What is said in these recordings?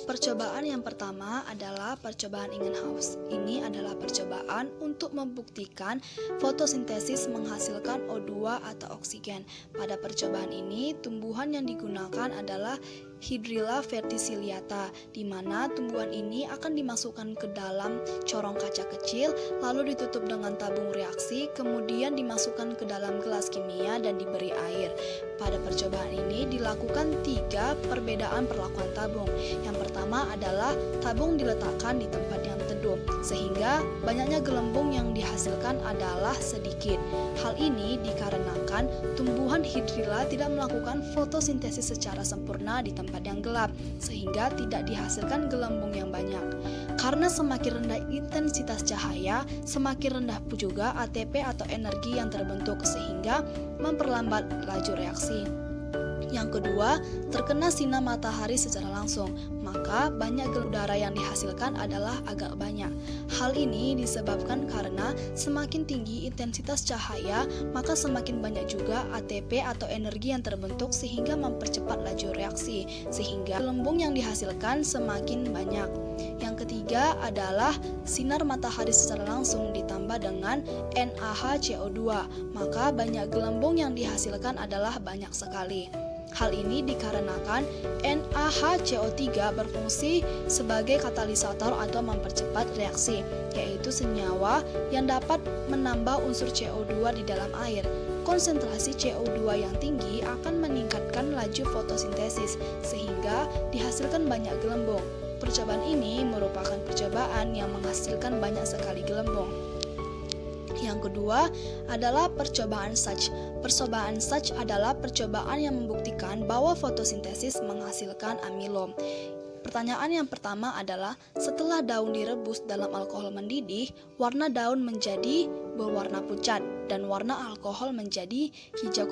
Percobaan yang pertama adalah percobaan Ingenhouse. Ini adalah percobaan untuk membuktikan fotosintesis menghasilkan O2 atau oksigen. Pada percobaan ini, tumbuhan yang digunakan adalah Hydrilla verticillata, di mana tumbuhan ini akan dimasukkan ke dalam corong kaca kecil, lalu ditutup dengan tabung reaksi, kemudian dimasukkan ke dalam gelas kimia dan diberi air. Pada percobaan ini dilakukan 3 perbedaan perlakuan tabung. Yang pertama adalah tabung diletakkan di tempat yang teduh, sehingga banyaknya gelembung yang dihasilkan adalah sedikit. Hal ini dikarenakan tumbuhan Hydrilla tidak melakukan fotosintesis secara sempurna di tempat yang gelap, sehingga tidak dihasilkan gelembung yang banyak. Karena semakin rendah intensitas cahaya, semakin rendah juga ATP atau energi yang terbentuk, sehingga memperlambat laju reaksi. Yang kedua, terkena sinar matahari secara langsung, maka banyak udara yang dihasilkan adalah agak banyak. Hal ini disebabkan karena semakin tinggi intensitas cahaya, maka semakin banyak juga ATP atau energi yang terbentuk sehingga mempercepat laju reaksi, sehingga gelembung yang dihasilkan semakin banyak. Yang ketiga adalah sinar matahari secara langsung ditambah dengan NaHCO2, maka banyak gelembung yang dihasilkan adalah banyak sekali. Hal ini dikarenakan NaHCO3 berfungsi sebagai katalisator atau mempercepat reaksi, yaitu senyawa yang dapat menambah unsur CO2 di dalam air. Konsentrasi CO2 yang tinggi akan meningkatkan laju fotosintesis, sehingga dihasilkan banyak gelembung. Percobaan ini merupakan percobaan yang menghasilkan banyak sekali gelembung. Yang kedua adalah percobaan Sachs. Percobaan Sachs adalah percobaan yang membuktikan bahwa fotosintesis menghasilkan amilom. Pertanyaan yang pertama adalah, setelah daun direbus dalam alkohol mendidih, warna daun menjadi berwarna pucat dan warna alkohol menjadi hijau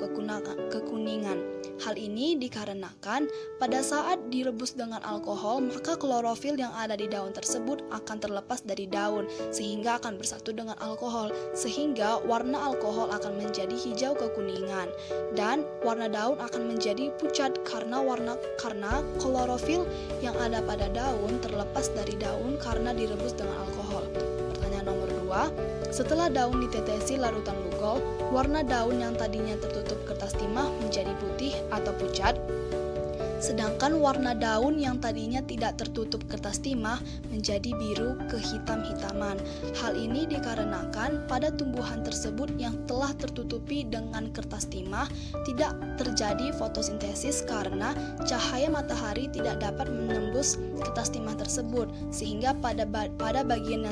kekuningan. Hal ini dikarenakan pada saat direbus dengan alkohol, maka klorofil yang ada di daun tersebut akan terlepas dari daun sehingga akan bersatu dengan alkohol, sehingga warna alkohol akan menjadi hijau kekuningan dan warna daun akan menjadi pucat karena klorofil yang ada pada daun terlepas dari daun karena direbus dengan alkohol. Pertanyaan nomor 2, setelah daun ditetesi larutan Lugol, warna daun yang tadinya tertutup kertas timah menjadi putih atau pucat, sedangkan warna daun yang tadinya tidak tertutup kertas timah menjadi biru kehitam-hitaman. Hal ini dikarenakan pada tumbuhan tersebut yang telah tertutupi dengan kertas timah tidak terjadi fotosintesis karena cahaya matahari tidak dapat menembus kertas timah tersebut, sehingga pada bagian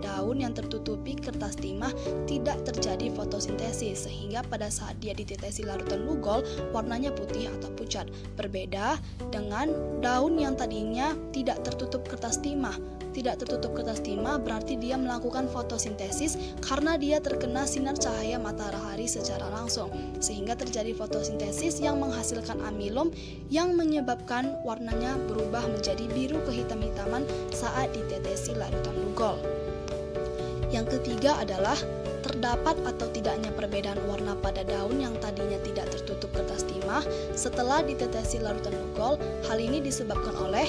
daun yang tertutupi kertas timah tidak terjadi fotosintesis, sehingga pada saat dia ditetesi larutan Lugol warnanya putih atau pucat. Berbeda dengan daun yang tadinya tidak tertutup kertas timah. Tidak tertutup kertas timah berarti dia melakukan fotosintesis karena dia terkena sinar cahaya matahari secara langsung, sehingga terjadi fotosintesis yang menghasilkan amilom yang menyebabkan warnanya berubah menjadi biru kehitam-hitaman saat ditetesi larutan Lugol. Yang ketiga adalah terdapat atau tidaknya perbedaan warna pada daun yang tadinya tidak tertutup kertas timah setelah ditetesi larutan Lugol. Hal ini disebabkan oleh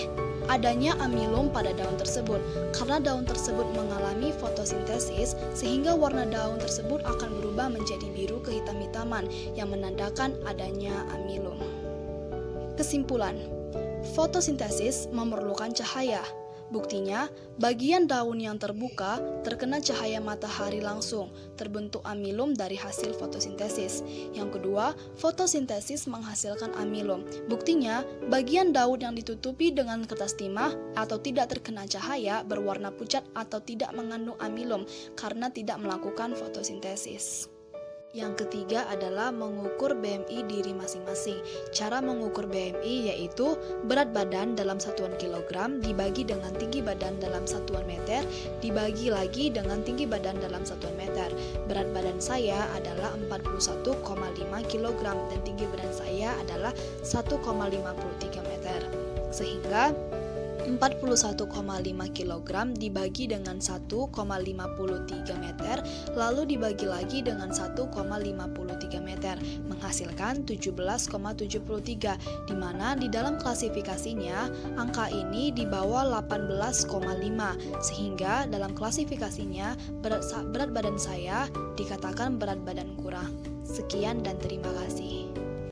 adanya amilom pada daun tersebut. Karena daun tersebut mengalami fotosintesis, sehingga warna daun tersebut akan berubah menjadi biru kehitam-hitaman yang menandakan adanya amilom. Kesimpulan, fotosintesis memerlukan cahaya. Buktinya, bagian daun yang terbuka terkena cahaya matahari langsung, terbentuk amilom dari hasil fotosintesis. Yang kedua, fotosintesis menghasilkan amilom. Buktinya, bagian daun yang ditutupi dengan kertas timah atau tidak terkena cahaya berwarna pucat atau tidak mengandung amilom karena tidak melakukan fotosintesis. Yang ketiga adalah mengukur BMI diri masing-masing. Cara mengukur BMI yaitu berat badan dalam satuan kilogram dibagi dengan tinggi badan dalam satuan meter dibagi lagi dengan tinggi badan dalam satuan meter. Berat badan saya adalah 41,5 kg dan tinggi badan saya adalah 1,53 meter. Sehingga 41,5 kg dibagi dengan 1,53 meter, lalu dibagi lagi dengan 1,53 meter, menghasilkan 17,73, di mana di dalam klasifikasinya, angka ini di bawah 18,5, sehingga dalam klasifikasinya, berat badan saya dikatakan berat badan kurang. Sekian dan terima kasih.